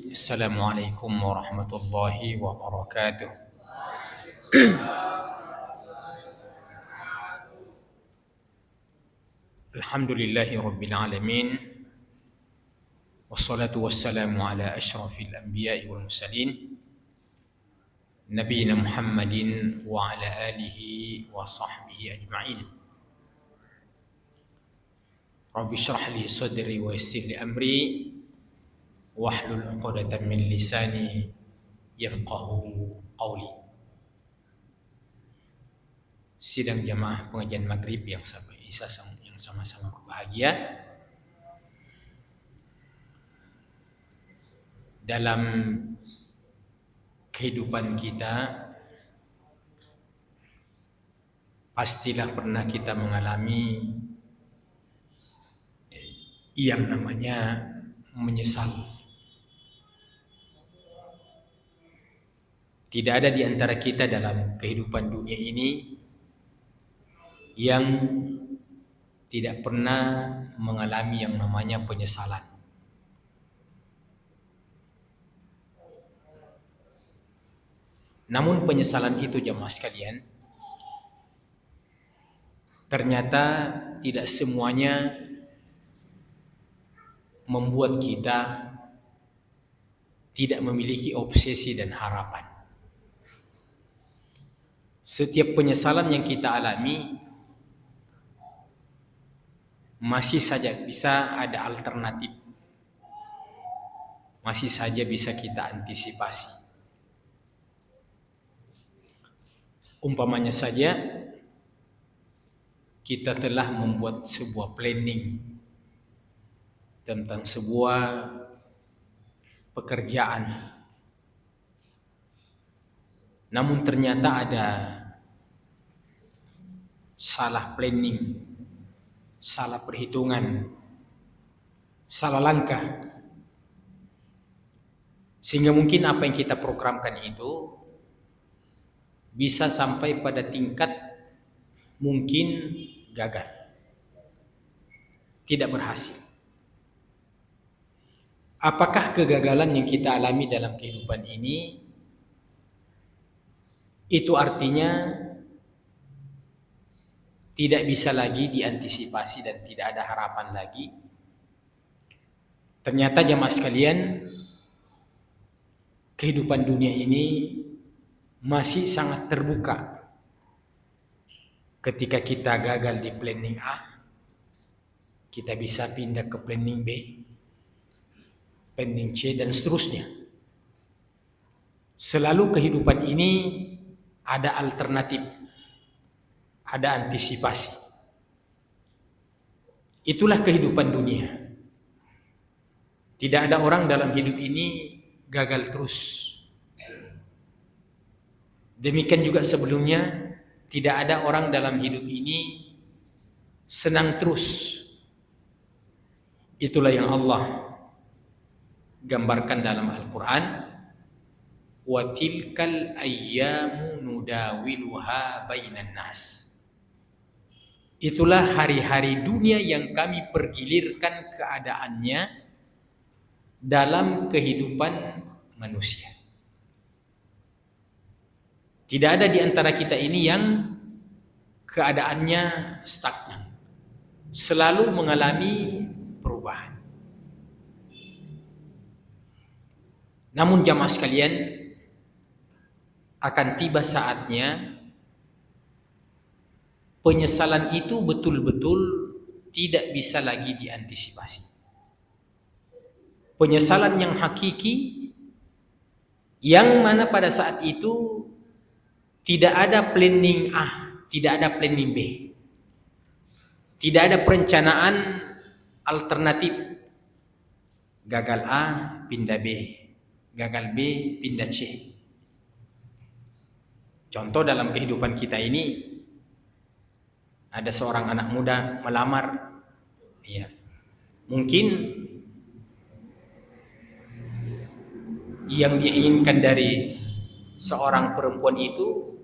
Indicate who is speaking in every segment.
Speaker 1: Assalamualaikum warahmatullahi wabarakatuh. Alhamdulillahi rabbil alamin. Wassalatu wassalamu ala asyrafil anbiya'i wal mursalin nabiyina Muhammadin wa ala alihi wa sahbihi ajma'in. Rabbi shrah li sadri wa yassir li amri wahlul 'uqdatam min lisani yafqahu qawli. Sidang jamaah pengajian maghrib yang sama-sama berbahagia. Dalam kehidupan kita pastilah pernah kita mengalami yang namanya menyesal. Tidak ada di antara kita dalam kehidupan dunia ini yang tidak pernah mengalami yang namanya penyesalan. Namun penyesalan itu jemaah sekalian, ternyata tidak semuanya membuat kita tidak memiliki obsesi dan harapan. Setiap penyesalan yang kita alami masih saja bisa ada alternatif, masih saja bisa kita antisipasi. Umpamanya saja kita telah membuat sebuah planning tentang sebuah pekerjaan, namun ternyata ada salah planning, salah perhitungan, salah langkah, sehingga mungkin apa yang kita programkan itu bisa sampai pada tingkat mungkin gagal, tidak berhasil. Apakah kegagalan yang kita alami dalam kehidupan ini itu artinya tidak bisa lagi diantisipasi dan tidak ada harapan lagi? Ternyata jemaah sekalian, kehidupan dunia ini masih sangat terbuka. Ketika kita gagal di planning A, kita bisa pindah ke planning B, planning C, dan seterusnya. Selalu kehidupan ini ada alternatif, ada antisipasi. Itulah kehidupan dunia. Tidak ada orang dalam hidup ini gagal terus. Demikian juga sebelumnya, tidak ada orang dalam hidup ini senang terus. Itulah yang Allah gambarkan dalam Al-Quran. Wa tilkal ayyamu nudawiluha bainan nas. Itulah hari-hari dunia yang kami pergilirkan keadaannya dalam kehidupan manusia. Tidak ada di antara kita ini yang keadaannya stagnan, selalu mengalami perubahan. Namun jamaah sekalian, akan tiba saatnya penyesalan itu betul-betul tidak bisa lagi diantisipasi. Penyesalan yang hakiki, yang mana pada saat itu tidak ada planning A, tidak ada planning B, tidak ada perencanaan alternatif. Gagal A, pindah B, gagal B, pindah C. Contoh dalam kehidupan kita ini, ada seorang anak muda melamar, ya, mungkin yang dia inginkan dari seorang perempuan itu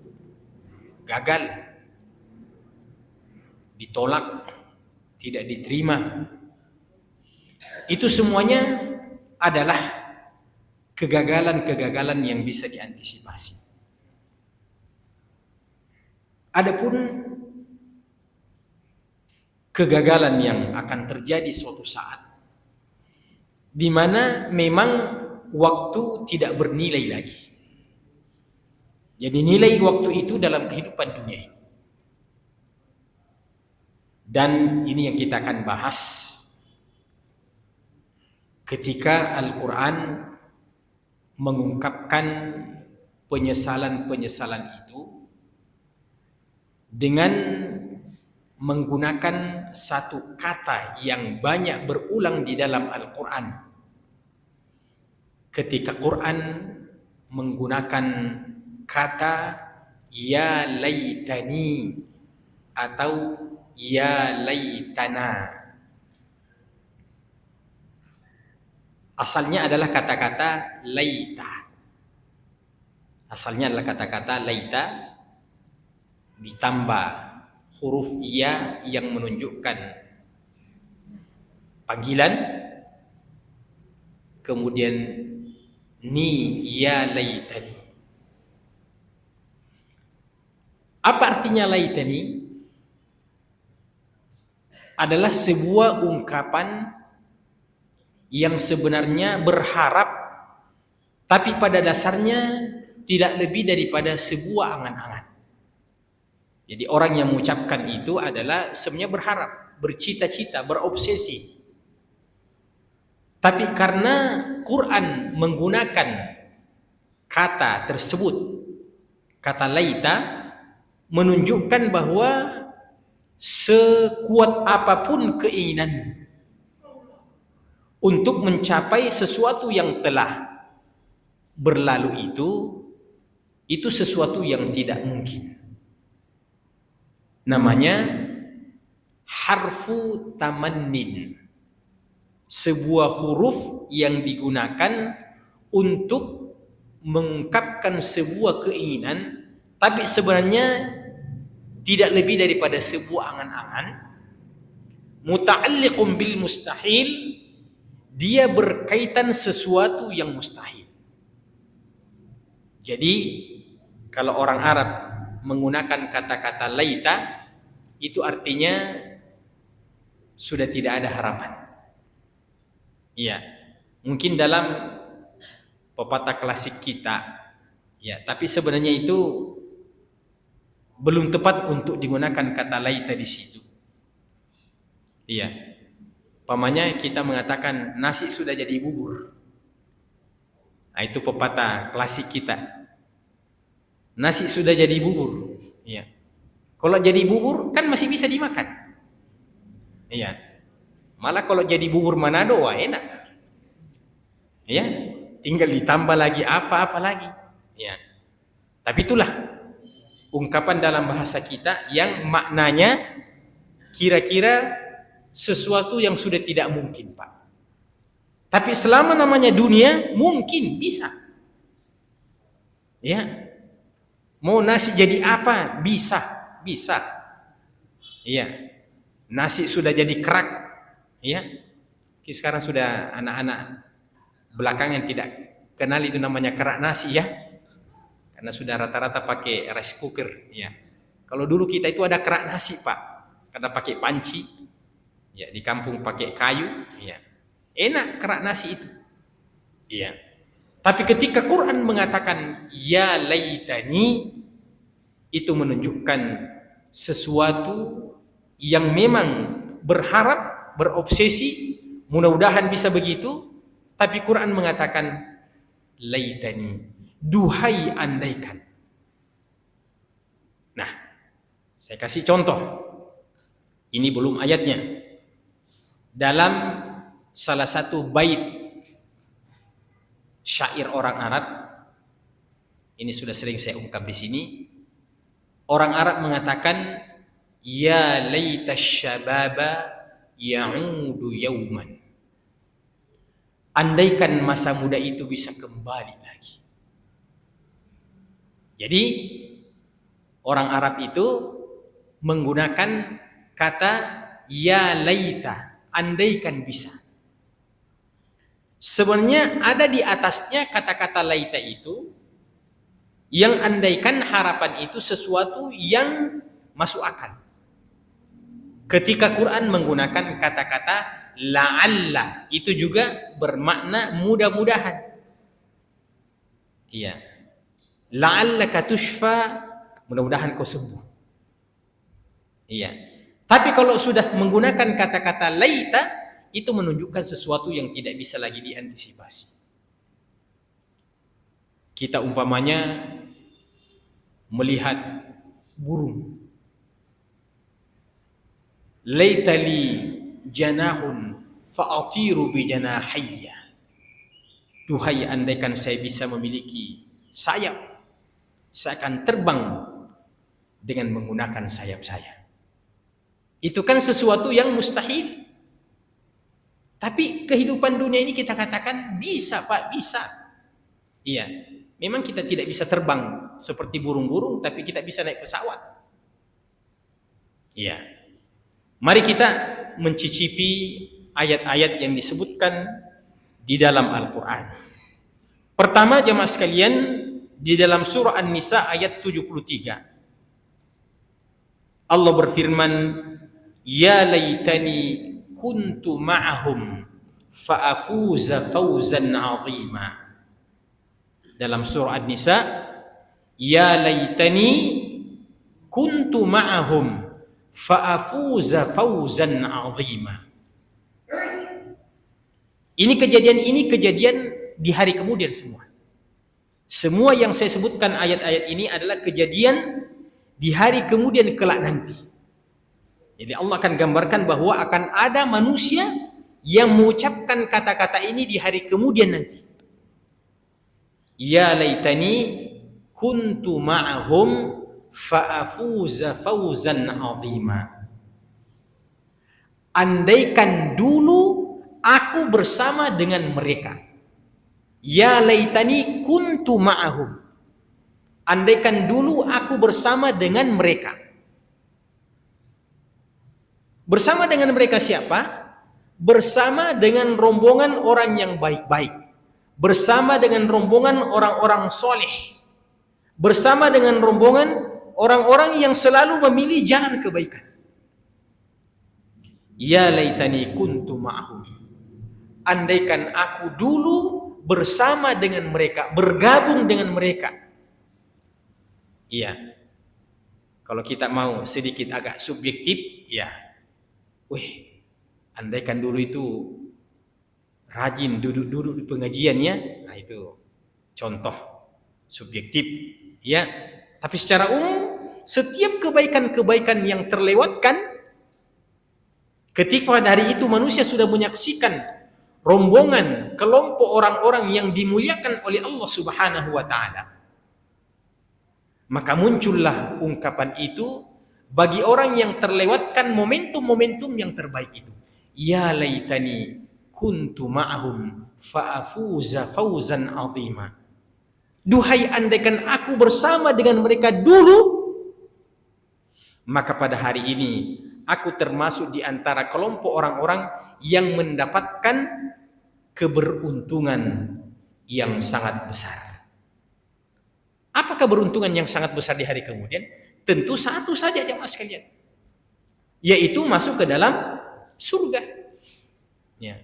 Speaker 1: gagal, ditolak, tidak diterima. Itu semuanya adalah kegagalan-kegagalan yang bisa diantisipasi. Adapun kegagalan yang akan terjadi suatu saat di mana memang waktu tidak bernilai lagi. Jadi nilai waktu itu dalam kehidupan dunia ini. Dan ini yang kita akan bahas ketika Al-Quran mengungkapkan penyesalan-penyesalan itu dengan menggunakan satu kata yang banyak berulang di dalam Al-Quran. Ketika Quran menggunakan kata ya laitani atau ya laitana, asalnya adalah kata-kata laita. Asalnya adalah kata-kata laita ditambah huruf ya yang menunjukkan panggilan, kemudian ni ya laitani. Apa artinya laitani? Adalah sebuah ungkapan yang sebenarnya berharap, tapi pada dasarnya tidak lebih daripada sebuah angan-angan. Jadi orang yang mengucapkan itu adalah sebenarnya berharap, bercita-cita, berobsesi. Tapi karena Quran menggunakan kata tersebut, kata laita, menunjukkan bahwa sekuat apapun keinginan untuk mencapai sesuatu yang telah berlalu itu sesuatu yang tidak mungkin. Namanya harfu tamannin, sebuah huruf yang digunakan untuk mengungkapkan sebuah keinginan, tapi sebenarnya tidak lebih daripada sebuah angan-angan. Muta'alliqun bil mustahil, dia berkaitan sesuatu yang mustahil. Jadi kalau orang Arab menggunakan kata-kata laita, itu artinya sudah tidak ada harapan. Iya, mungkin dalam pepatah klasik kita, ya, tapi sebenarnya itu belum tepat untuk digunakan kata laita di situ. Iya, pamannya kita mengatakan nasi sudah jadi bubur. Nah, itu pepatah klasik kita. Nasi sudah jadi bubur. Iya. Kalau jadi bubur kan masih bisa dimakan. Iya. Malah kalau jadi bubur Manado, wah enak. Iya. Tinggal ditambah lagi apa-apa lagi. Iya. Tapi itulah ungkapan dalam bahasa kita yang maknanya kira-kira sesuatu yang sudah tidak mungkin, Pak. Tapi selama namanya dunia, mungkin bisa. Ya. Mau nasi jadi apa? Bisa. Iya. Nasi sudah jadi kerak. Iya. Sekarang sudah anak-anak belakangan tidak kenal itu namanya kerak nasi ya. Karena sudah rata-rata pakai rice cooker, ya. Kalau dulu kita itu ada kerak nasi, Pak. Karena pakai panci. Ya, di kampung pakai kayu, ya. Enak kerak nasi itu. Iya. Tapi ketika Quran mengatakan ya laitani, itu menunjukkan sesuatu yang memang berharap, berobsesi, mudah-mudahan bisa begitu, tapi Quran mengatakan laitani, duhai andaikan. Nah, saya kasih contoh. Ini belum ayatnya. Dalam salah satu bait syair orang Arab, ini sudah sering saya ungkap di sini. Orang Arab mengatakan, ya laitash syababa ya'udu yauman. Andaikan masa muda itu bisa kembali lagi. Jadi orang Arab itu menggunakan kata ya laita, andaikan bisa. Sebenarnya ada di atasnya kata-kata laita itu yang andaikan harapan itu sesuatu yang masuk akal. Ketika Quran menggunakan kata-kata la'alla, itu juga bermakna mudah-mudahan. Iya. La'allaka tushfa, mudah-mudahan kau sembuh. Iya. Tapi kalau sudah menggunakan kata-kata laita, itu menunjukkan sesuatu yang tidak bisa lagi diantisipasi. Kita umpamanya melihat burung. Laitali janahun fa'atiru bi janahiyya. Duhai andaikan saya bisa memiliki sayap, saya akan terbang dengan menggunakan sayap saya. Itu kan sesuatu yang mustahil. Tapi kehidupan dunia ini kita katakan bisa, Pak, bisa. Iya, memang kita tidak bisa terbang seperti burung-burung, tapi kita bisa naik pesawat. Iya. Mari kita mencicipi ayat-ayat yang disebutkan di dalam Al-Quran. Pertama, jemaah sekalian, di dalam surah An-Nisa ayat 73. Allah berfirman, ya laitani kuntu ma'ahum fa'afuza fawzan 'azima. Dalam surah An-Nisa, ya laitani kuntu ma'ahum fa'afuza fawzan 'azima. Ini kejadian di hari kemudian semua. Semua yang saya sebutkan ayat-ayat ini adalah kejadian di hari kemudian kelak nanti. Jadi Allah akan gambarkan bahwa akan ada manusia yang mengucapkan kata-kata ini di hari kemudian nanti. Ya laitani kuntu ma'ahum fa'afuza fawzan 'azima. Andaikan dulu aku bersama dengan mereka. Ya laitani kuntu ma'ahum. Andaikan dulu aku bersama dengan mereka. Bersama dengan mereka siapa? Bersama dengan rombongan orang yang baik-baik. Bersama dengan rombongan orang-orang soleh. Bersama dengan rombongan orang-orang yang selalu memilih jalan kebaikan. Ya laitani kuntu ma'ahum. Andaikan aku dulu bersama dengan mereka, bergabung dengan mereka. Iya. Kalau kita mau sedikit agak subjektif, ya. Andaikan dulu itu rajin duduk-duduk di pengajiannya, nah itu contoh subjektif, ya. Tapi secara umum, setiap kebaikan-kebaikan yang terlewatkan, ketika pada hari itu manusia sudah menyaksikan rombongan, kelompok orang-orang yang dimuliakan oleh Allah Subhanahu wa Ta'ala, maka muncullah ungkapan itu bagi orang yang terlewatkan momentum-momentum yang terbaik itu. Ya laitani kuntu ma'ahum fa'afuza fawzan 'azima. Duhai andaikan aku bersama dengan mereka dulu, maka pada hari ini aku termasuk di antara kelompok orang-orang yang mendapatkan keberuntungan yang sangat besar. Apa keberuntungan yang sangat besar di hari kemudian? Tentu satu saja jemaah sekalian, yaitu masuk ke dalam surga. Ya.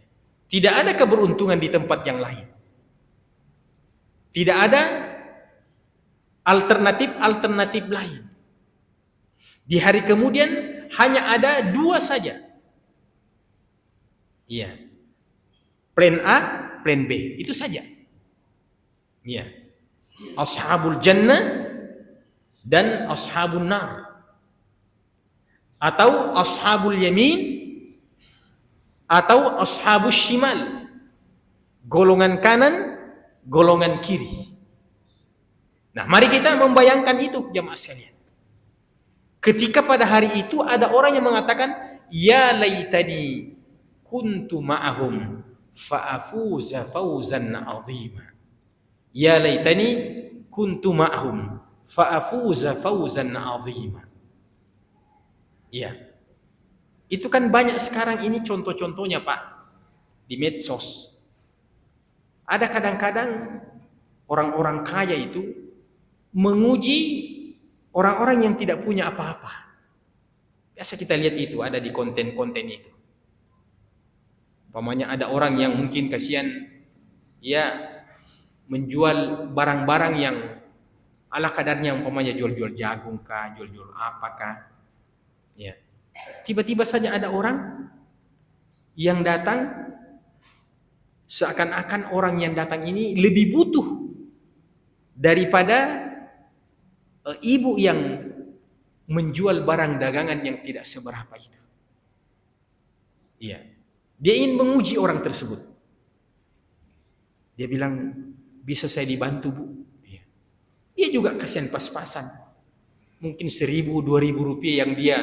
Speaker 1: Tidak ada keberuntungan di tempat yang lain. Tidak ada alternatif lain. Di hari kemudian hanya ada dua saja. Iya. Plan A, plan B, itu saja. Iya. Ashabul jannah dan ashabun nar, atau ashabul yamin atau ashabus shimal, golongan kanan, golongan kiri. Nah, mari kita membayangkan itu jemaah sekalian. Ketika pada hari itu ada orang yang mengatakan, ya laitani kuntu ma'ahum fa'afuza fawzan 'azima. Ya laitani kuntu ma'ahum fa'afuza fawzan 'azima. Iya. Itu kan banyak sekarang ini contoh-contohnya, Pak, di medsos. Ada kadang-kadang orang-orang kaya itu menguji orang-orang yang tidak punya apa-apa. Biasa kita lihat itu ada di konten-konten itu. Umpamanya ada orang yang mungkin kasihan ya menjual barang-barang yang ala kadarnya, umpamanya jual-jual jagung kah, jual-jual apakah. Ya. Tiba-tiba saja ada orang yang datang, seakan-akan orang yang datang ini lebih butuh daripada ibu yang menjual barang dagangan yang tidak seberapa itu. Iya. Dia ingin menguji orang tersebut. Dia bilang, bisa saya dibantu, Bu? Iya. Dia juga kasihan pas-pasan. Mungkin 1.000, 2.000 rupiah yang dia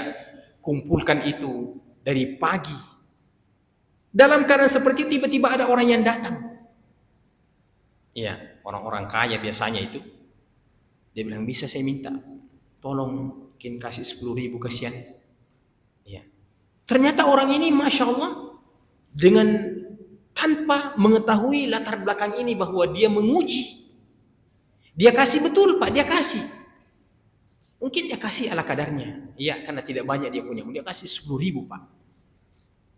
Speaker 1: kumpulkan itu dari pagi. Dalam keadaan seperti itu, tiba-tiba ada orang yang datang. Iya, orang-orang kaya biasanya itu. Dia bilang, bisa saya minta, tolong mungkin kasih 10.000, kasihan. Iya. Ternyata orang ini, Masya Allah, dengan tanpa mengetahui latar belakang ini bahwa dia menguji. Dia kasih betul, Pak, dia kasih. Mungkin dia kasih ala kadarnya. Iya, karena tidak banyak dia punya. Dia kasih 10.000, Pak.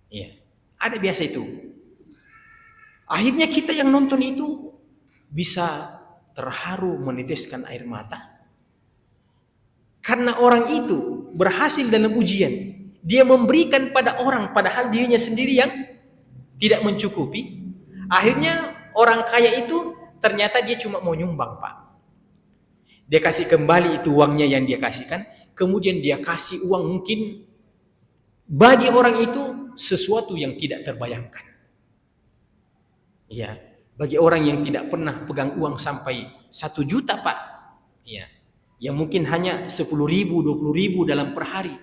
Speaker 1: Iya. Ada biasa itu. Akhirnya kita yang nonton itu bisa terharu meneteskan air mata. Karena orang itu berhasil dalam ujian. Dia memberikan pada orang padahal dirinya sendiri yang tidak mencukupi. Akhirnya orang kaya itu ternyata dia cuma mau nyumbang, Pak. Dia kasih kembali itu uangnya yang dia kasihkan. Kemudian dia kasih uang mungkin bagi orang itu sesuatu yang tidak terbayangkan. Ya, bagi orang yang tidak pernah pegang uang sampai 1 juta, Pak. Ya, yang mungkin hanya 10.000, 20.000 dalam per hari.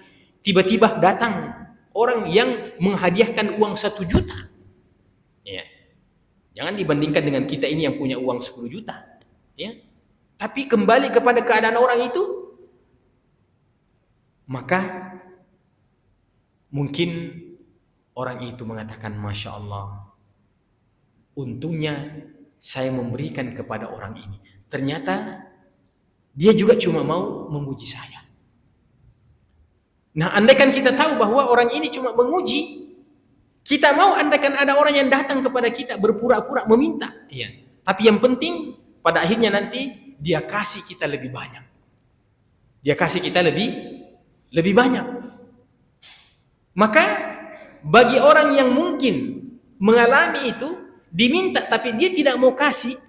Speaker 1: Tiba-tiba datang orang yang menghadiahkan uang 1 juta. Ya. Jangan dibandingkan dengan kita ini yang punya uang 10 juta. Ya. Tapi kembali kepada keadaan orang itu, maka mungkin orang itu mengatakan, Masya Allah, untungnya saya memberikan kepada orang ini. Ternyata dia juga cuma mau menguji saya. Nah, andaikan kita tahu bahwa orang ini cuma menguji, kita mau andaikan ada orang yang datang kepada kita berpura-pura meminta. Ya. Tapi yang penting pada akhirnya nanti dia kasih kita lebih banyak. Dia kasih kita lebih banyak. Maka bagi orang yang mungkin mengalami itu, diminta tapi dia tidak mau kasih,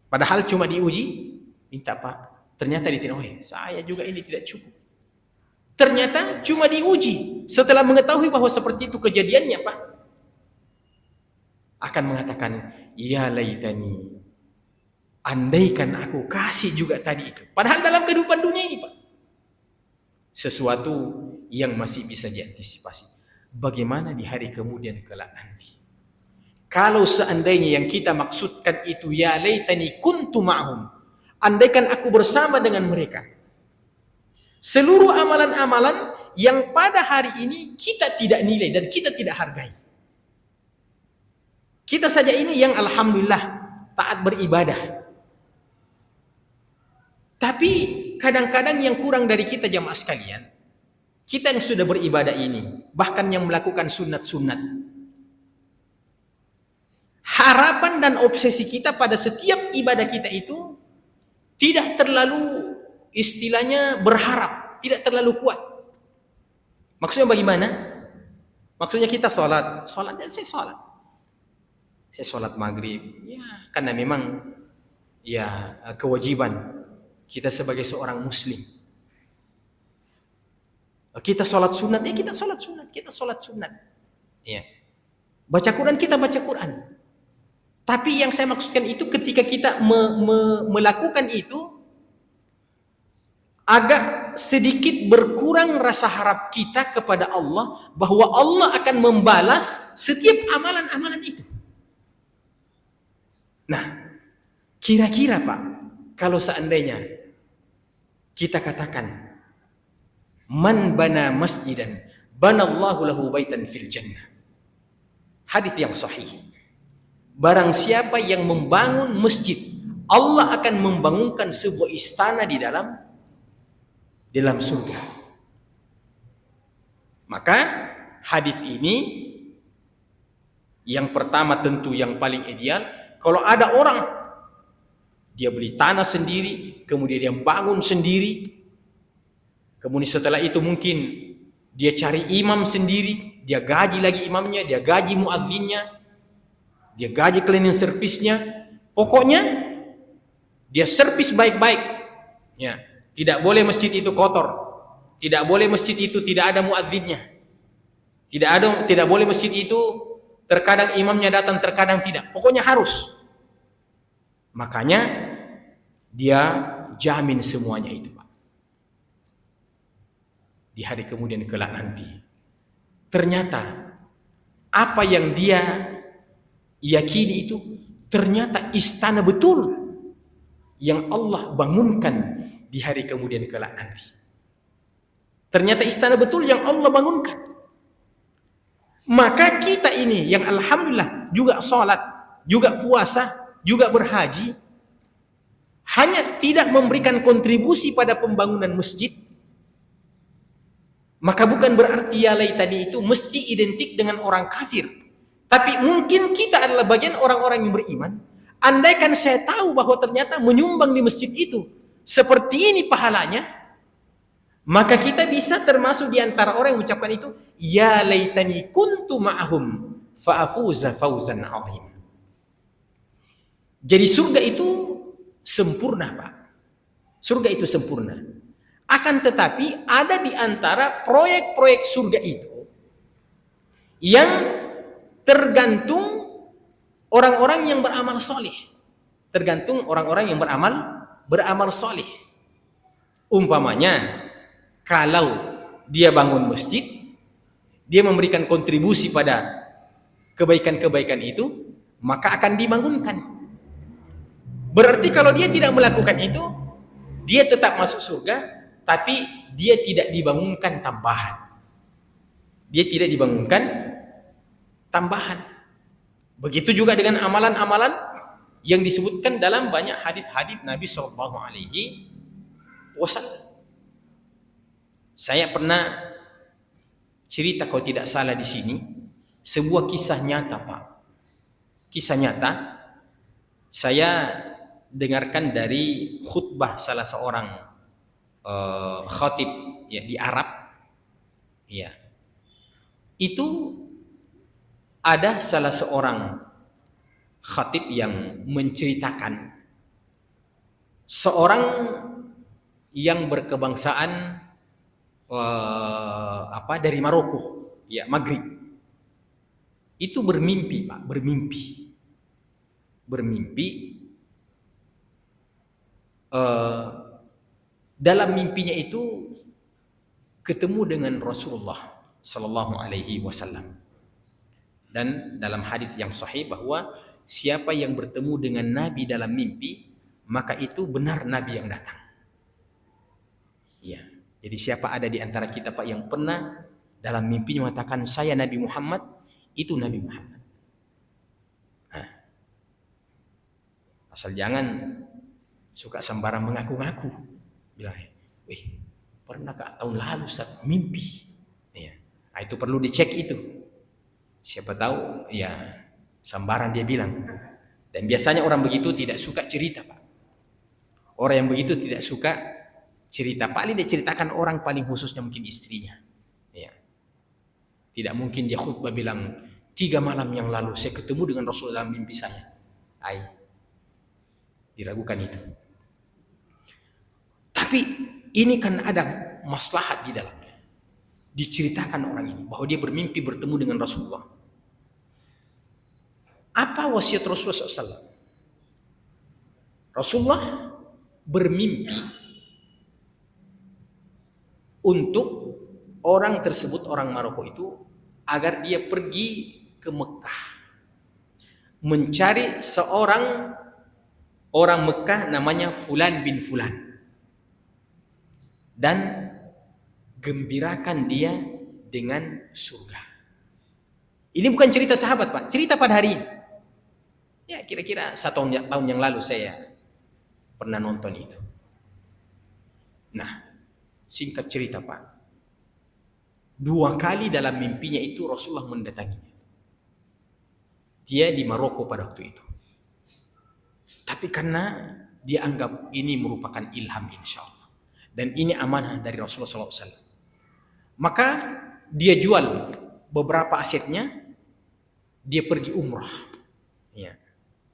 Speaker 1: padahal cuma diuji, minta Pak, ternyata dia tidak, saya juga ini tidak cukup. Ternyata cuma diuji, setelah mengetahui bahwa seperti itu kejadiannya, Pak, akan mengatakan, ya laitani, andaikan aku kasih juga tadi itu. Padahal dalam kehidupan dunia ini, Pak, sesuatu yang masih bisa diantisipasi. Bagaimana di hari kemudian kelak nanti? Kalau seandainya yang kita maksudkan itu, ya laitani kuntu ma'hum, andaikan aku bersama dengan mereka. Seluruh amalan-amalan yang pada hari ini kita tidak nilai dan kita tidak hargai. Kita saja ini yang alhamdulillah taat beribadah. Tapi kadang-kadang yang kurang dari kita jamaah sekalian, kita yang sudah beribadah ini, bahkan yang melakukan sunat-sunat, harapan dan obsesi kita pada setiap ibadah kita itu tidak terlalu, istilahnya berharap, tidak terlalu kuat. Maksudnya bagaimana? Maksudnya kita sholat dan saya sholat maghrib, ya karena memang ya kewajiban kita sebagai seorang muslim. Kita sholat sunat, ya kita sholat sunat, ya. Baca Quran, kita baca Quran. Tapi yang saya maksudkan itu ketika kita melakukan itu, agak sedikit berkurang rasa harap kita kepada Allah bahwa Allah akan membalas setiap amalan-amalan itu. Nah, kira-kira Pak, kalau seandainya kita katakan, man bana masjidan banallahu lahu baitan fil jannah. Hadis yang sahih. barang siapa yang membangun masjid, Allah akan membangunkan sebuah istana di dalam surga. Maka hadis ini yang pertama tentu yang paling ideal, kalau ada orang dia beli tanah sendiri, kemudian dia bangun sendiri, kemudian setelah itu mungkin dia cari imam sendiri, dia gaji lagi imamnya, dia gaji muadzinnya, dia gaji cleaning service-nya, pokoknya dia servis baik-baik. Ya, tidak boleh masjid itu kotor, tidak boleh masjid itu tidak ada muadzinnya, tidak boleh masjid itu terkadang imamnya datang, terkadang tidak, pokoknya harus. Makanya dia jamin semuanya itu, Pak. Di hari kemudian kelak nanti, ternyata apa yang dia yakini itu ternyata istana betul yang Allah bangunkan di hari kemudian kelak nanti. Ternyata istana betul yang Allah bangunkan. Maka kita ini yang alhamdulillah juga sholat, juga puasa, juga berhaji, hanya tidak memberikan kontribusi pada pembangunan masjid, maka bukan berarti ya laitani itu mesti identik dengan orang kafir. Tapi mungkin kita adalah bagian orang-orang yang beriman. Andaikan saya tahu bahwa ternyata menyumbang di masjid itu seperti ini pahalanya, maka kita bisa termasuk di antara orang yang mengucapkan itu, ya laitani kuntu ma'ahum fa'afuza fawzan 'azim. Jadi surga itu sempurna, Pak. Surga itu sempurna. Akan tetapi ada di antara proyek-proyek surga itu yang tergantung orang-orang yang beramal soleh. Tergantung orang-orang yang beramal soleh. Umpamanya, kalau dia bangun masjid, dia memberikan kontribusi pada kebaikan-kebaikan itu, maka akan dibangunkan. Berarti kalau dia tidak melakukan itu, dia tetap masuk surga, tapi dia tidak dibangunkan tambahan. Dia tidak dibangunkan tambahan. Begitu juga dengan amalan-amalan yang disebutkan dalam banyak hadis-hadis Nabi SAW. Saya pernah cerita kalau tidak salah di sini, sebuah kisah nyata, Pak. Kisah nyata. Saya dengarkan dari khutbah salah seorang khatib ya di Arab. Ya. Itu ada salah seorang khatib yang menceritakan seorang yang berkebangsaan dari Maroko, ya Maghrib. Itu bermimpi, Pak, bermimpi dalam mimpinya itu ketemu dengan Rasulullah Sallallahu Alaihi Wasallam. Dan dalam hadis yang sahih bahwa siapa yang bertemu dengan Nabi dalam mimpi, maka itu benar Nabi yang datang. Ya, jadi siapa ada di antara kita, Pak, yang pernah dalam mimpi mengatakan saya Nabi Muhammad, itu Nabi Muhammad. Nah, asal jangan suka sembarang mengaku-ngaku, bilang, wih, pernah kak tahun lalu Ustaz mimpi. Ya, nah, itu perlu dicek itu. Siapa tahu ya sambaran dia bilang. Dan biasanya orang begitu tidak suka cerita, Pak. Orang yang begitu tidak suka cerita. Paling dia ceritakan orang, paling khususnya mungkin istrinya. Ya. Tidak mungkin dia khutbah bilang 3 malam yang lalu saya ketemu dengan Rasul dalam mimpi saya. Diragukan itu. Tapi ini kan ada maslahat di dalamnya. Diceritakan orang ini bahwa dia bermimpi bertemu dengan Rasulullah. Apa wasiat Rasulullah SAW? Rasulullah bermimpi untuk orang tersebut, orang Maroko itu, agar dia pergi ke Mekah mencari seorang orang Mekah namanya Fulan bin Fulan dan gembirakan dia dengan surga. Ini bukan cerita sahabat, Pak, cerita pada hari ini. Ya kira-kira 1 tahun yang lalu saya pernah nonton itu. Nah, singkat cerita Pak, 2 kali dalam mimpinya itu Rasulullah mendatanginya. Dia di Maroko pada waktu itu. Tapi karena dia anggap ini merupakan ilham insya Allah. Dan ini amanah dari Rasulullah SAW. Maka dia jual beberapa asetnya, dia pergi umrah. Ya.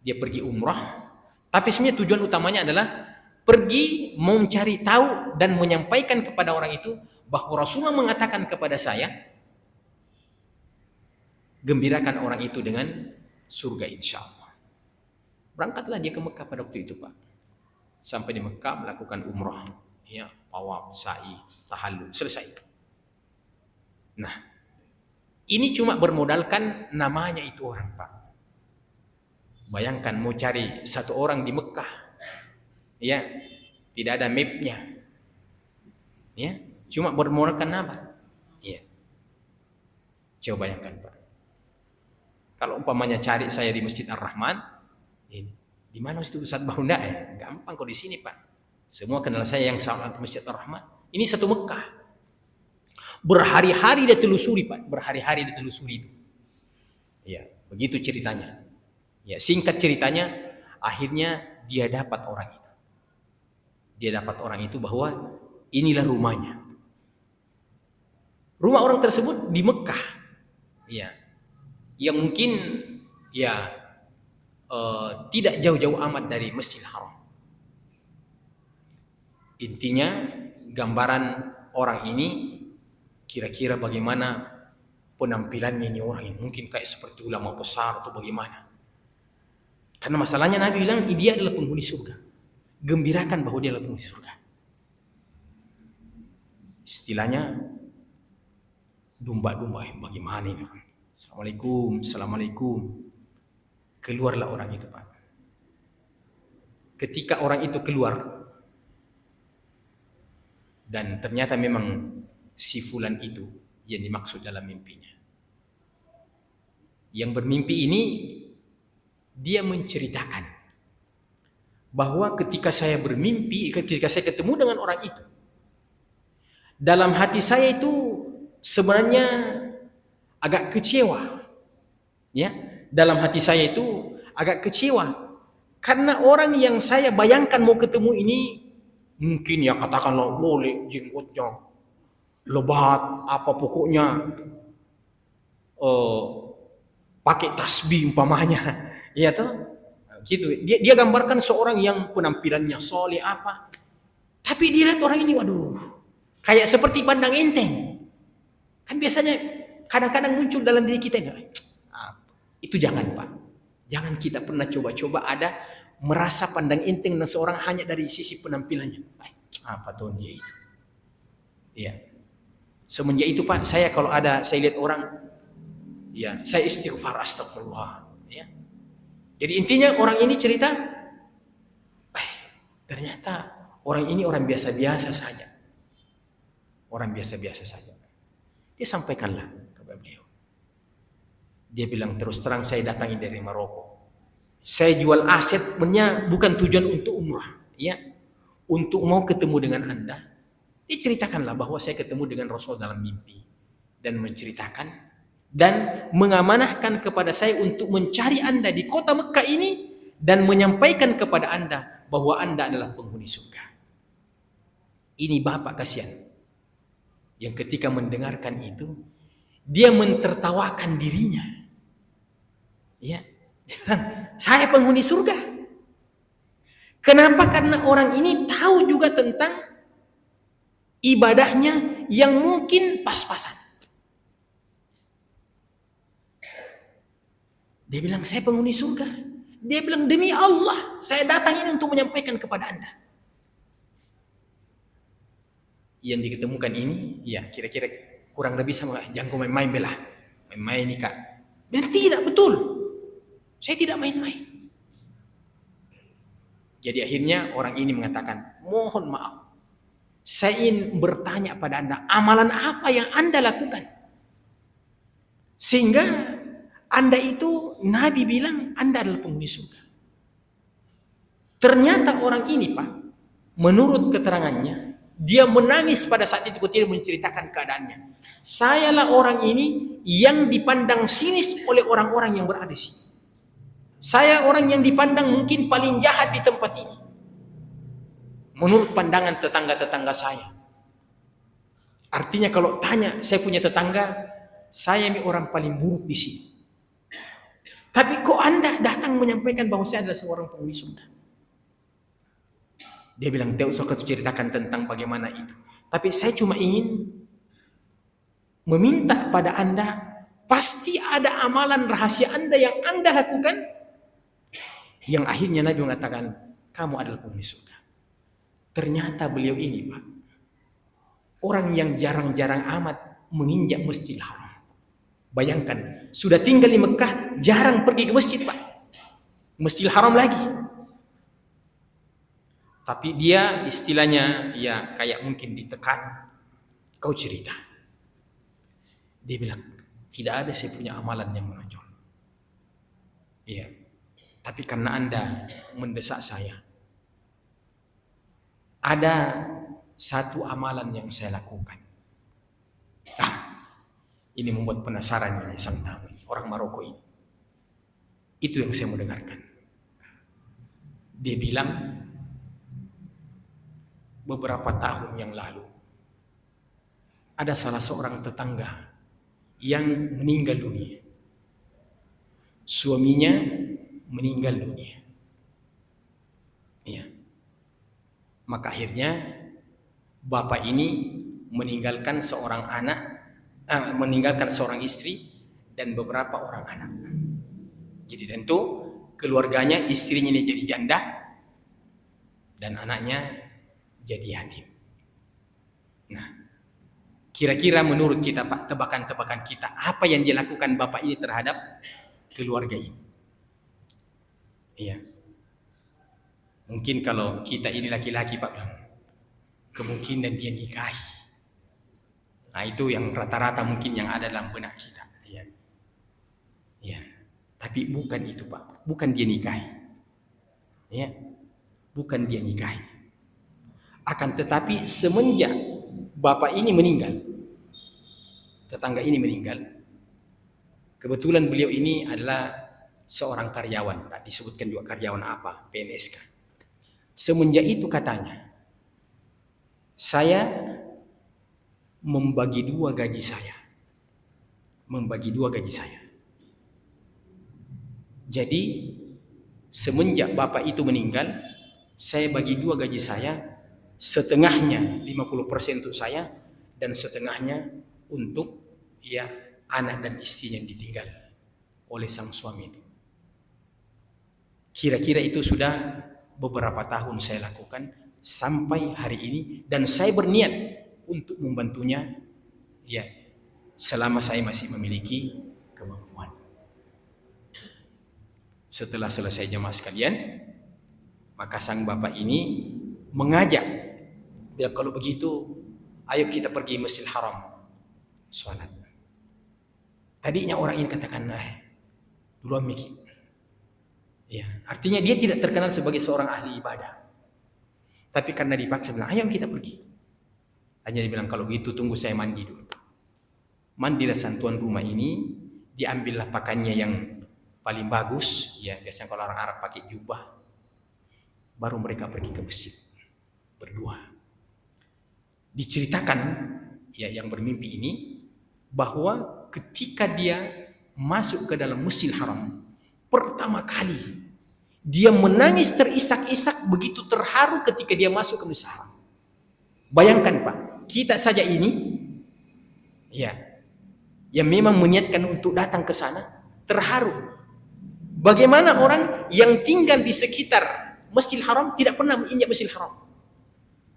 Speaker 1: Dia pergi umrah, tapi sebenarnya tujuan utamanya adalah pergi mencari tahu dan menyampaikan kepada orang itu bahwa Rasulullah mengatakan kepada saya, gembirakan orang itu dengan surga insya Allah. Berangkatlah dia ke Mekah pada waktu itu Pak. Sampai di Mekah melakukan umrah, ya, tawaf, sa'i, tahallul, selesai. Nah, ini cuma bermodalkan namanya itu orang Pak. Bayangkan mau cari satu orang di Mekah, ya, tidak ada mapnya, ya, cuma bermodalkan nama, ya. Coba bayangkan Pak, kalau umpamanya cari saya di Masjid Ar-Rahman, ini di mana Ustaz Bahunda ya, gampang kok di sini Pak. Semua kenal saya yang salat Masjid Ar-Rahman. Ini satu Mekah. Berhari-hari dia telusuri Pak, berhari-hari dia telusuri itu. Ya, begitu ceritanya. Ya, singkat ceritanya, akhirnya dia dapat orang itu. Dia dapat orang itu bahwa inilah rumahnya. Rumah orang tersebut di Mekah. Ya. Yang mungkin ya tidak jauh-jauh amat dari Masjidil Haram. Intinya gambaran orang ini kira-kira bagaimana penampilannya ini orang ini, mungkin kayak seperti ulama besar atau bagaimana. Karena masalahnya Nabi bilang dia adalah penghuni surga. Gembirakan bahwa dia adalah penghuni surga. Istilahnya domba-domba, bagaimana ini? Assalamualaikum, assalamualaikum. Keluarlah orang itu Pak. Ketika orang itu keluar, dan ternyata memang si fulan itu yang dimaksud dalam mimpinya. Yang bermimpi ini dia menceritakan bahwa ketika saya bermimpi, ketika saya ketemu dengan orang itu, dalam hati saya itu sebenarnya agak kecewa. Ya, dalam hati saya itu agak kecewa karena orang yang saya bayangkan mau ketemu ini mungkin ya katakanlah boleh jenggotnya lebat apa pokoknya pakai tasbih umpamanya. Ya toh, gitu. Dia gambarkan seorang yang penampilannya soleh apa, tapi dia lihat orang ini, waduh, kayak seperti pandang enteng. Kan biasanya kadang-kadang muncul dalam diri kita ini. Itu jangan Pak, jangan kita pernah coba-coba ada merasa pandang enteng dengan seorang hanya dari sisi penampilannya. Apa tuh dia itu? Ya, semenjak itu Pak, saya kalau ada saya lihat orang, ya saya istighfar, astagfirullah. Ya. Jadi intinya orang ini cerita, ternyata orang ini orang biasa-biasa saja. Orang biasa-biasa saja. Dia sampaikanlah kepada beliau. Dia bilang, terus terang saya datangi dari Maroko. Saya jual asetnya bukan tujuan untuk umrah, ya, untuk mau ketemu dengan Anda. Dia ceritakanlah bahwa saya ketemu dengan Rasul dalam mimpi dan menceritakan dan mengamanahkan kepada saya untuk mencari Anda di kota Mekah ini dan menyampaikan kepada Anda bahwa Anda adalah penghuni surga. Ini bapak kasihan yang ketika mendengarkan itu dia mentertawakan dirinya. Ya, saya penghuni surga. Kenapa? Karena orang ini tahu juga tentang ibadahnya yang mungkin pas-pasan. Dia bilang, saya penghuni surga. Dia bilang, demi Allah, saya datang ini untuk menyampaikan kepada Anda. Yang diketemukan ini, ya kira-kira kurang lebih sama, jangan kau main-main belah. Main-main ini Kak. Dan tidak betul. Saya tidak main-main. Jadi akhirnya orang ini mengatakan, mohon maaf. Saya ingin bertanya pada Anda, amalan apa yang Anda lakukan? Sehingga Anda itu, Nabi bilang Anda adalah penghuni surga. Ternyata orang ini Pak, menurut keterangannya, dia menangis pada saat itu ketika menceritakan keadaannya. Sayalah orang ini yang dipandang sinis oleh orang-orang yang berada di sini. Saya orang yang dipandang mungkin paling jahat di tempat ini. Menurut pandangan tetangga-tetangga saya. Artinya kalau tanya, saya punya tetangga, saya ini orang paling buruk di sini. Tapi kok Anda datang menyampaikan bahwa saya adalah seorang penghuni surga? Dia bilang, tidak usah kau ceritakan tentang bagaimana itu. Tapi saya cuma ingin meminta pada Anda, pasti ada amalan rahasia Anda yang Anda lakukan, yang akhirnya Nabi mengatakan, kamu adalah penghuni surga. Ternyata beliau ini Pak, orang yang jarang-jarang amat menginjak Masjidil Haram. Bayangkan, sudah tinggal di Mekah, jarang pergi ke masjid Pak. Masjidil Haram lagi. Tapi dia istilahnya ya kayak mungkin ditekan. Kau cerita. Dia bilang, tidak ada saya punya amalan yang menonjol. Iya. Tapi karena Anda mendesak saya, ada satu amalan yang saya lakukan. Ini membuat penasaran ini sang tamu, orang Maroko ini. Itu yang saya mau dengarkan. Dia bilang, beberapa tahun yang lalu, ada salah seorang tetangga yang meninggal dunia. Suaminya meninggal dunia. Ya. Maka akhirnya bapak ini meninggalkan seorang anak, meninggalkan seorang istri dan beberapa orang anak. Jadi tentu keluarganya, istrinya ini jadi janda dan anaknya jadi yatim. Nah, kira-kira menurut kita Pak, tebakan-tebakan kita, apa yang dilakukan bapak ini terhadap keluarga ini? Iya. Mungkin kalau kita ini laki-laki Pak bilang, kemungkinan dia nikahi. Nah itu yang rata-rata mungkin yang ada dalam benak kita. Iya. Iya. Tapi bukan itu Pak, bukan dia nikahi. Ya. Bukan dia nikahi. Akan tetapi semenjak bapak ini meninggal, tetangga ini meninggal, kebetulan beliau ini adalah seorang karyawan, tak disebutkan juga karyawan apa, PNSK. Semenjak itu katanya, saya membagi dua gaji saya. Jadi semenjak bapak itu meninggal, saya bagi dua gaji saya, setengahnya 50% untuk saya dan setengahnya untuk ya anak dan istri yang ditinggal oleh sang suami itu. Kira-kira itu sudah beberapa tahun saya lakukan sampai hari ini, dan saya berniat untuk membantunya ya selama saya masih memiliki kemampuan. Setelah selesai jemaah sekalian, maka sang bapak ini mengajak, ya kalau begitu ayo kita pergi Masjidil Haram sholat. Tadinya orang ini katakan, duluan mikir. Ya, artinya dia tidak terkenal sebagai seorang ahli ibadah. Tapi karena dipaksa bilang, ayo kita pergi. Hanya dibilang, kalau gitu tunggu saya mandi dulu. Mandilah santuan rumah ini, diambillah pakaiannya yang paling bagus, ya biasanya kalau orang Arab pakai jubah. Baru mereka pergi ke masjid berdua. Diceritakan ya yang bermimpi ini bahwa ketika dia masuk ke dalam Masjidil Haram, pertama kali dia menangis terisak-isak, begitu terharu ketika dia masuk ke Masjidil Haram. Bayangkan Pak, kita saja ini ya yang memang meniatkan untuk datang ke sana terharu. Bagaimana orang yang tinggal di sekitar Masjidil Haram tidak pernah menginjak Masjidil Haram?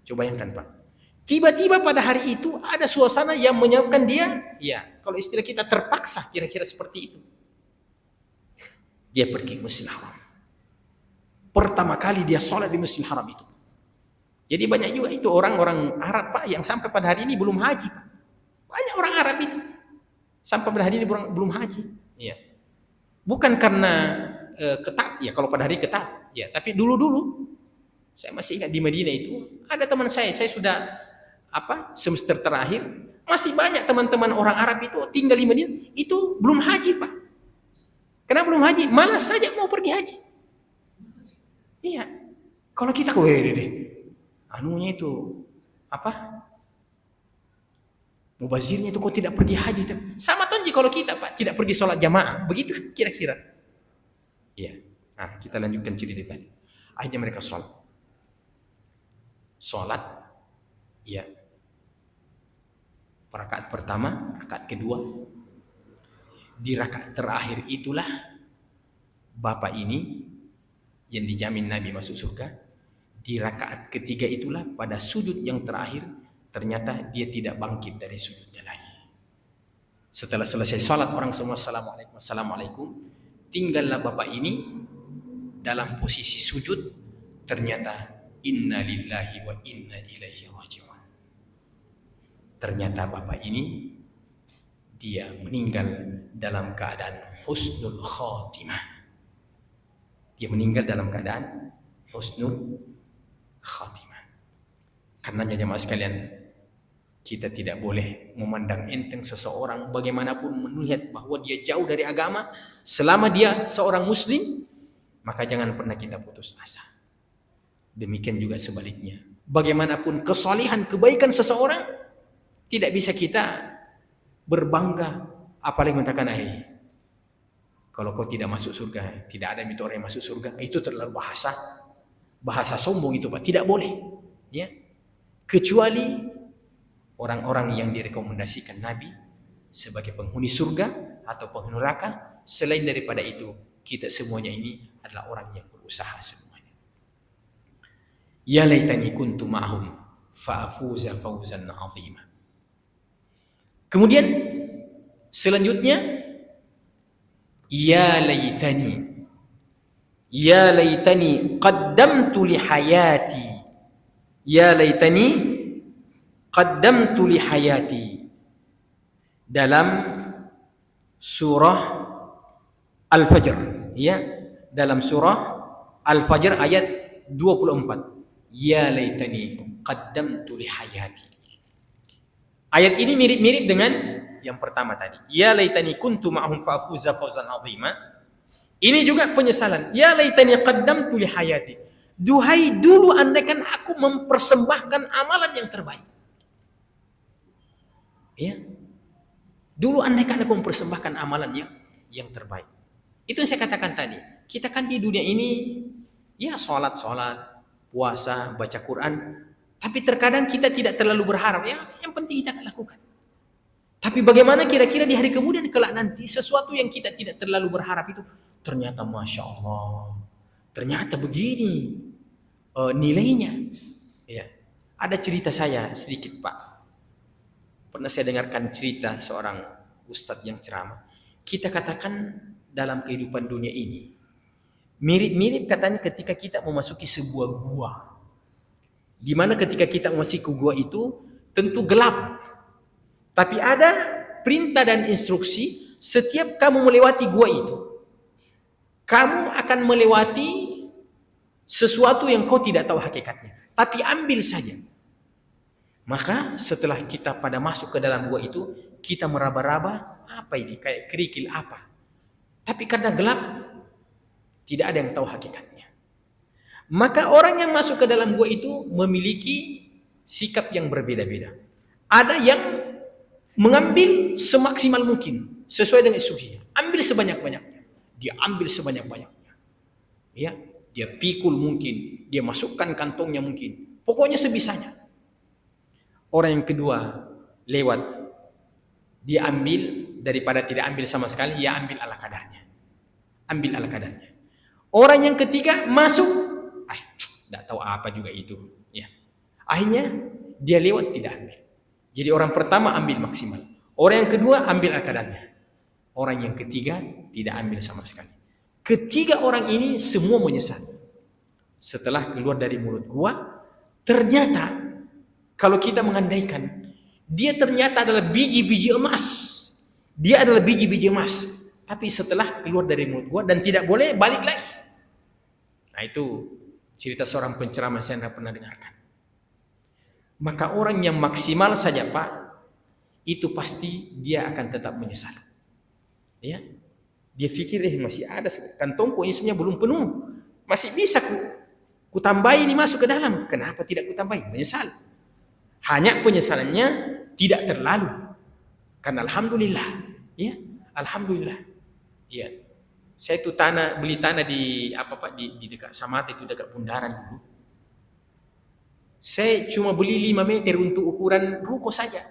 Speaker 1: Coba bayangkan Pak. Tiba-tiba pada hari itu ada suasana yang menyiapkan dia, ya kalau istilah kita terpaksa, kira-kira seperti itu. Dia pergi ke Masjidil Haram. Pertama kali dia sholat di Masjidil Haram itu. Jadi banyak juga itu orang-orang Arab Pak yang sampai pada hari ini belum haji Pak. Banyak orang Arab itu sampai pada hari ini belum haji. Ya. Bukan karena ketat, ya kalau pada hari ketat, ya. Tapi dulu-dulu, saya masih ingat di Madinah itu ada teman saya sudah semester terakhir, masih banyak teman-teman orang Arab itu tinggal di Madinah itu belum haji, Pak. Kenapa belum haji? Malas saja mau pergi haji. Iya. Kalau kita deh, anunya itu mubazirnya itu kok tidak pergi haji? Sama tonji kalau kita, Pak, tidak pergi sholat jamaah, begitu kira-kira. Iya. Nah, kita lanjutkan cerita tadi. Akhirnya mereka sholat, ya. Rakaat pertama, rakaat kedua. Di rakaat terakhir itulah bapak ini yang dijamin Nabi masuk surga. Di rakaat ketiga itulah pada sujud yang terakhir ternyata dia tidak bangkit dari sujudnya lagi. Setelah selesai salat orang semua assalamualaikum, assalamualaikum, tinggallah bapak ini dalam posisi sujud, ternyata inna lillahi wa inna ilaihi raji'un. Ternyata bapak ini dia meninggal dalam keadaan husnul khatimah. Dia meninggal dalam keadaan husnul khatimah. Karena jemaah sekalian, kita tidak boleh memandang enteng seseorang bagaimanapun melihat bahwa dia jauh dari agama. Selama dia seorang muslim, maka jangan pernah kita putus asa. Demikian juga sebaliknya. Bagaimanapun kesalehan, kebaikan seseorang, tidak bisa kita berbangga, apalagi mengatakan kalau kau tidak masuk surga, tidak ada orang yang masuk surga, itu terlalu bahasa sombong itu, Pak. Tidak boleh, ya. Kecuali orang-orang yang direkomendasikan Nabi sebagai penghuni surga atau penghuni neraka. Selain daripada itu, kita semuanya ini adalah orang yang berusaha semuanya. Ya laitani kuntu ma'hum fa'afuza fawzan 'azima. Kemudian selanjutnya, ya laitani qaddamtu li hayati. Ya laitani qaddamtu li hayati. Dalam surah Al-Fajr, ya, dalam surah Al-Fajr ayat 24. Ya laitani qaddamtu li hayati. Ayat ini mirip-mirip dengan yang pertama tadi. Ya laitani kuntu ma'hum fa'afuza fawzan 'azima. Ini juga penyesalan. Ya laitani qaddamtu li hayati. Duhai dulu andaikan aku mempersembahkan amalan yang terbaik. Ya. Dulu andaikan aku mempersembahkan amalan yang terbaik. Itu yang saya katakan tadi. Kita kan di dunia ini ya salat, puasa, baca Quran. Tapi terkadang kita tidak terlalu berharap, ya, yang penting kita akan lakukan. Tapi bagaimana kira-kira di hari kemudian kelak nanti sesuatu yang kita tidak terlalu berharap itu ternyata Masya Allah, ternyata begini nilainya. Ya. Ada cerita saya sedikit, Pak. Pernah saya dengarkan cerita seorang ustadz yang ceramah. Kita katakan dalam kehidupan dunia ini mirip-mirip katanya ketika kita memasuki sebuah gua. Di mana ketika kita masih ke gua itu tentu gelap. Tapi ada perintah dan instruksi, setiap kamu melewati gua itu, kamu akan melewati sesuatu yang kau tidak tahu hakikatnya. Tapi ambil saja. Maka setelah kita pada masuk ke dalam gua itu, kita meraba-raba, apa ini? Kayak kerikil apa? Tapi karena gelap, tidak ada yang tahu hakikatnya. Maka orang yang masuk ke dalam gua itu memiliki sikap yang berbeda-beda. Ada yang mengambil semaksimal mungkin sesuai dengan instruksinya. Ambil sebanyak-banyaknya. Dia ambil sebanyak-banyaknya. Ya, dia pikul mungkin, dia masukkan kantongnya mungkin. Pokoknya sebisanya. Orang yang kedua lewat, dia ambil daripada tidak ambil sama sekali, dia ambil ala kadarnya. Ambil ala kadarnya. Orang yang ketiga masuk, tidak tahu apa juga itu, ya. Akhirnya dia lewat tidak ambil. Jadi orang pertama ambil maksimal, orang yang kedua ambil akadannya, orang yang ketiga tidak ambil sama sekali. Ketiga orang ini semua menyesal. Setelah keluar dari mulut gua, ternyata kalau kita mengandaikan dia ternyata adalah biji-biji emas. Dia adalah biji-biji emas. Tapi setelah keluar dari mulut gua dan tidak boleh balik lagi. Nah itu cerita seorang penceramah saya pernah dengarkan. Maka orang yang maksimal saja Pak, itu pasti dia akan tetap menyesal. Ya, dia pikir masih ada kantongku ini sebenarnya belum penuh, masih bisa ku tambahi ini masuk ke dalam. Kenapa tidak ku tambahi? Menyesal. Hanya penyesalannya tidak terlalu. Karena alhamdulillah, ya, alhamdulillah. Ya. Saya itu beli tanah di di dekat Samata itu dekat Bundaran dulu. Saya cuma beli 5 meter untuk ukuran ruko saja.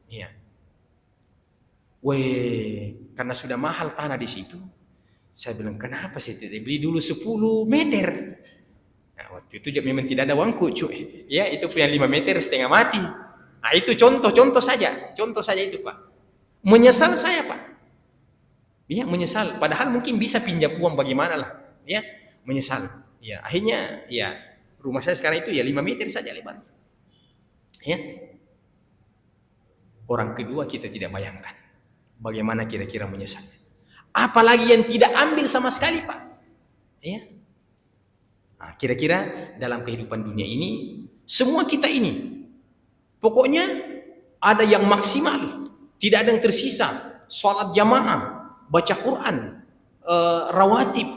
Speaker 1: Ya. Karena sudah mahal tanah di situ. Saya bilang, kenapa saya tidak beli dulu 10 meter? Nah, waktu itu memang tidak ada uangku, cuy. Ya, itu punya 5 meter setengah mati. Nah, itu contoh saja. Contoh saja itu, Pak. Menyesal saya, Pak. Ya, menyesal. Padahal mungkin bisa pinjam uang bagaimana lah. Ya, menyesal. Ya, akhirnya, ya, rumah saya sekarang itu ya 5 meter saja lebar. Ya. Orang kedua kita tidak bayangkan. Bagaimana kira-kira menyesalnya. Apalagi yang tidak ambil sama sekali, Pak. Ya. Nah, kira-kira dalam kehidupan dunia ini, semua kita ini, pokoknya ada yang maksimal, tidak ada yang tersisa. Sholat jamaah, baca Quran, rawatib,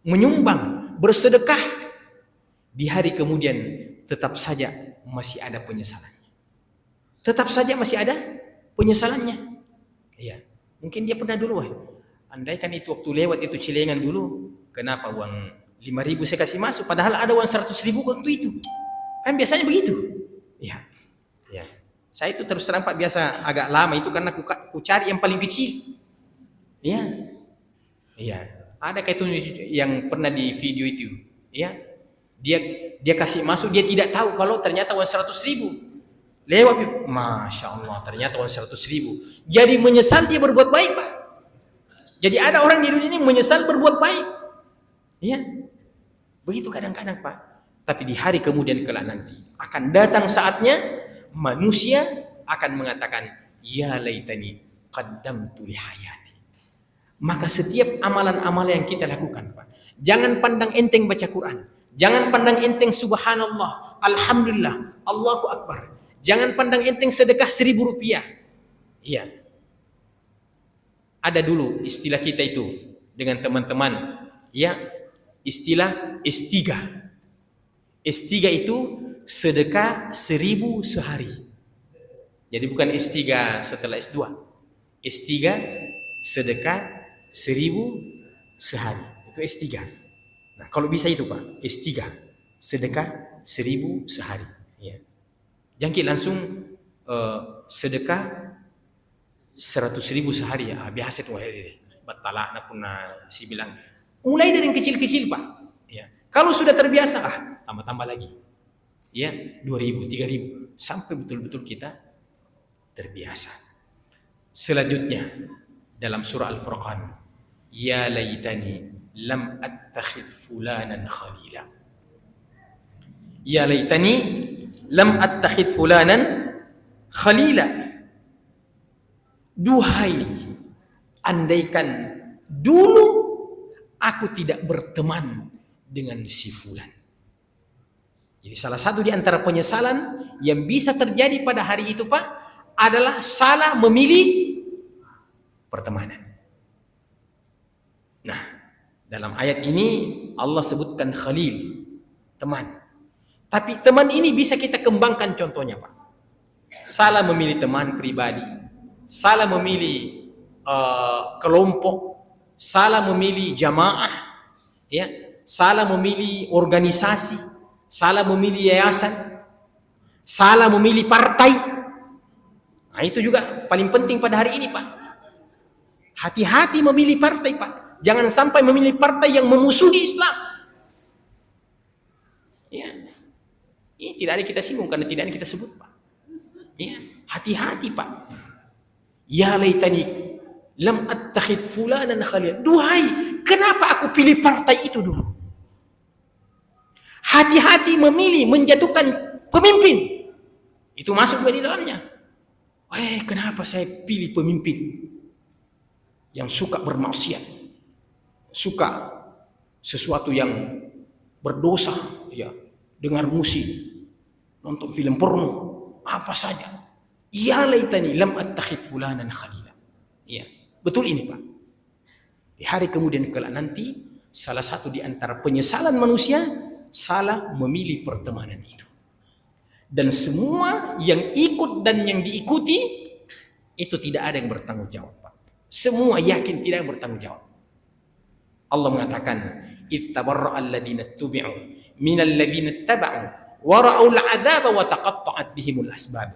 Speaker 1: menyumbang, bersedekah. Di hari kemudian tetap saja masih ada penyesalannya. Tetap saja masih ada penyesalannya. Ya, mungkin dia pernah dulu, andaikan itu waktu lewat itu Cilengan dulu, kenapa uang 5.000 saya kasih masuk, padahal ada uang 100.000 waktu itu. Kan biasanya begitu. Ya, ya. Saya itu terus terang Pak biasa agak lama itu karena ku cari yang paling kecil. Ya, iya. Ada kayak itu yang pernah di video itu. Ya, dia kasih masuk, dia tidak tahu kalau ternyata uang 100.000. Lewat, Masya Allah, ternyata uang 100.000. Jadi menyesal dia berbuat baik, Pak. Jadi ada orang di dunia ini menyesal berbuat baik. Ya, begitu kadang-kadang, Pak. Tapi di hari kemudian kelak nanti akan datang saatnya manusia akan mengatakan, ya laitani qaddamtu li hayati. Maka setiap amalan-amalan yang kita lakukan, Pak, jangan pandang enteng baca Quran, jangan pandang enteng subhanallah, alhamdulillah, Allahu akbar. Jangan pandang enteng sedekah 1.000 rupiah. Iya. Ada dulu istilah kita itu dengan teman-teman, ya, istilah S3. S3 itu sedekah 1.000 sehari. Jadi bukan S3 setelah S2. S3 sedekah 1.000 sehari. Itu S3. Nah, kalau bisa itu, Pak, S3 sedekah 1.000 sehari. Ya. Jangkit langsung sedekah 100.000 sehari ya, biasa itu hari batala anak pun si bilang. Mulai dari yang kecil-kecil, Pak. Ya. Kalau sudah terbiasa, tambah-tambah lagi. Ya, 2.000, 3.000 sampai betul-betul kita terbiasa. Selanjutnya dalam surah Al-Furqan, ya laitani lam attakhidh fulanan khalila. Ya laitani lam attakhidh fulanan khalila. Duhai, andaikan dulu aku tidak berteman dengan si fulan. Jadi salah satu di antara penyesalan yang bisa terjadi pada hari itu, Pak, adalah salah memilih pertemanan. Nah, dalam ayat ini Allah sebutkan khalil, teman. Tapi teman ini bisa kita kembangkan contohnya, Pak. Salah memilih teman pribadi, salah memilih kelompok, salah memilih jamaah, ya, salah memilih organisasi, salah memilih yayasan, salah memilih partai. Nah, itu juga paling penting pada hari ini, Pak. Hati-hati memilih partai, Pak. Jangan sampai memilih partai yang memusuhi Islam. Ya. Ini tidak ada kita singgung karena tidak ada kita sebut, Pak. Ya, hati-hati, Pak. Ya laitani lam attakhidh fulanan khalil. Duhai, kenapa aku pilih partai itu dulu? Hati-hati memilih menjatuhkan pemimpin. Itu masuk di dalamnya. Kenapa saya pilih pemimpin yang suka bermaksiat, suka sesuatu yang berdosa, ya, dengar musik, nonton film porno, apa saja. Ya laitani lam attakhidh fulanan khalila. Ya, betul ini Pak. Di hari kemudian kelak nanti, salah satu di antara penyesalan manusia salah memilih pertemanan itu. Dan semua yang ikut dan yang diikuti itu tidak ada yang bertanggung jawab, Pak. Semua yakin tidak yang bertanggung jawab. Allah mengatakan, "Ittabarra'a alladziina tubi'u minal ladziina ittaba'u wa ra'ul 'adzaba wa taqatta'at bihimul asbab."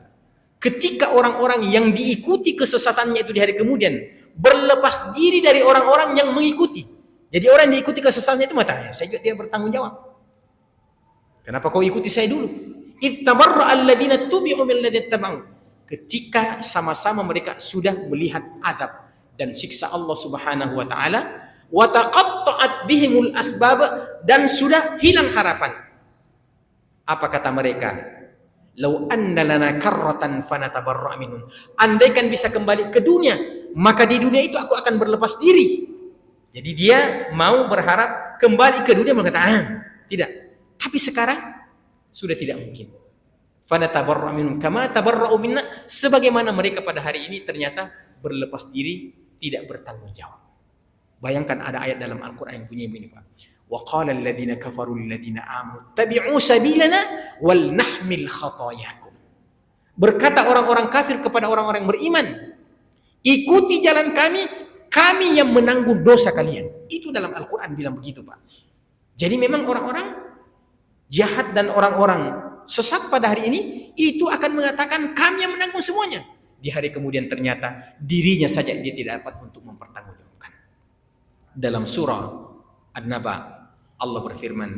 Speaker 1: Ketika orang-orang yang diikuti kesesatannya itu di hari kemudian berlepas diri dari orang-orang yang mengikuti. Jadi orang yang diikuti kesesatannya itu mata, saya juga tidak bertanggung jawab. Kenapa kau ikuti saya dulu? Ittabarra'a alladziina tubi'u minal ladziina ittaba'u. Ketika sama-sama mereka sudah melihat azab dan siksa Allah Subhanahu wa taala, wa taqatta'at bihimul asbab, dan sudah hilang harapan. Apa kata mereka? Lau anna lana karratan fanatabarra' minhum. Andaikan bisa kembali ke dunia, maka di dunia itu aku akan berlepas diri. Jadi dia mau berharap kembali ke dunia, mengatakan tidak. Tapi sekarang sudah tidak mungkin. Fanatabarra' minhum kama tabarra'u minna, sebagaimana mereka pada hari ini ternyata berlepas diri, tidak bertanggung jawab. Bayangkan ada ayat dalam Al-Qur'an yang bunyi begini, Pak. Wa qala alladziina kafaru lil ladziina aamanu tabi'u sabilana wal nahmil khatayakum. Berkata orang-orang kafir kepada orang-orang yang beriman, ikuti jalan kami, kami yang menanggung dosa kalian. Itu dalam Al-Qur'an bilang begitu, Pak. Jadi memang orang-orang jahat dan orang-orang sesat pada hari ini itu akan mengatakan kami yang menanggung semuanya. Di hari kemudian ternyata dirinya saja dia tidak dapat untuk mempertanggungjawabkan. Dalam surah An-Naba Allah berfirman,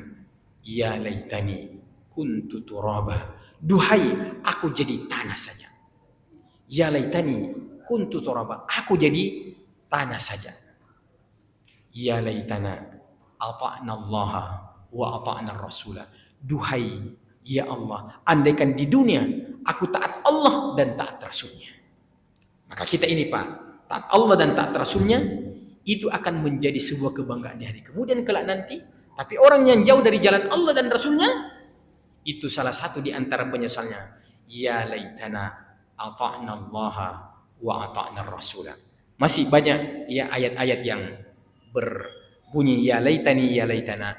Speaker 1: ya laitani kuntu turaba. Duhai aku jadi tanah saja. Ya laitani kuntu turaba. Aku jadi tanah saja. Ya laitana ata'na Allah wa ata'na Rasulah. Duhai ya Allah, andaikan di dunia aku taat Allah dan taat Rasulnya. Maka kita ini Pak, taat Allah dan taat Rasulnya itu akan menjadi sebuah kebanggaan di hari kemudian kelak nanti. Tapi orang yang jauh dari jalan Allah dan Rasulnya, itu salah satu di antara penyesalnya. Ya laitana ata'na Allah wa ata'na Rasulah. Masih banyak ya ayat-ayat yang berbunyi ya laitani ya laitana.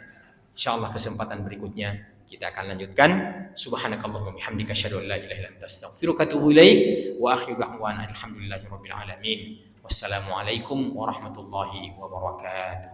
Speaker 1: Insyaallah kesempatan berikutnya kita akan lanjutkan. Subhanakallahumma bihamdika asyhadu an la ilaha illa anta astaghfiruka wa atubu ilaik. Wa akhiru da'wana alhamdulillahirabbil alamin. Wassalamualaikum warahmatullahi wabarakatuh.